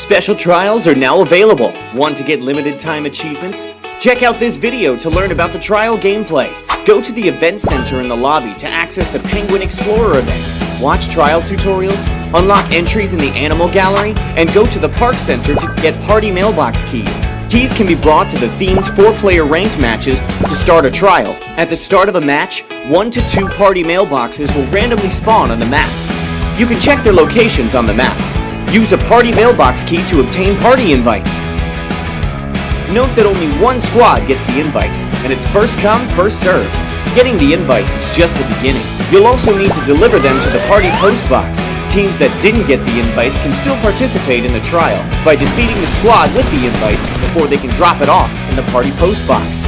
Special trials are now available. Want to get limited time achievements? Check out this video to learn about the trial gameplay. Go to the event center in the lobby to access the Penguin Explorer event. Watch trial tutorials, unlock entries in the animal gallery, and go to the park center to get party mailbox keys. Keys can be brought to the themed 4-player ranked matches to start a trial. At the start of a match, 1 to 2 party mailboxes will randomly spawn on the map. You can check their locations on the map. Use a party mailbox key to obtain party invites. Note that only one squad gets the invites, and it's first come, first served. Getting the invites is just the beginning. You'll also need to deliver them to the party post box. Teams that didn't get the invites can still participate in the trial by defeating the squad with the invites before they can drop it off in the party post box.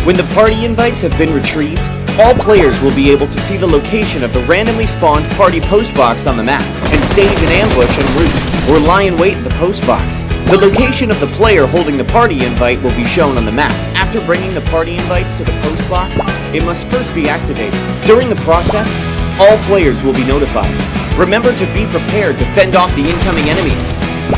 When the party invites have been retrieved, all players will be able to see the location of the randomly spawned party post box on the map and stage an ambush en route or lie in wait at the post box. The location of the player holding the party invite will be shown on the map. After bringing the party invites to the post box, it must first be activated. During the process, all players will be notified. Remember to be prepared to fend off the incoming enemies.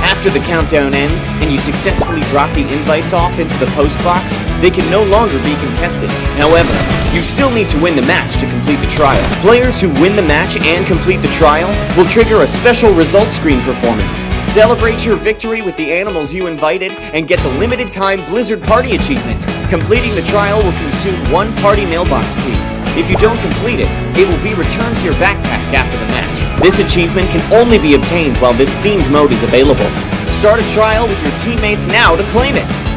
After the countdown ends and you successfully drop the invites off into the post box, they can no longer be contested. However, you still need to win the match to complete the trial. Players who win the match and complete the trial will trigger a special result screen performance. Celebrate your victory with the animals you invited and get the limited time Blizzard Party achievement. Completing the trial will consume 1 party mailbox key. If you don't complete it, it will be returned to your backpack after the match. This achievement can only be obtained while this themed mode is available. Start a trial with your teammates now to claim it!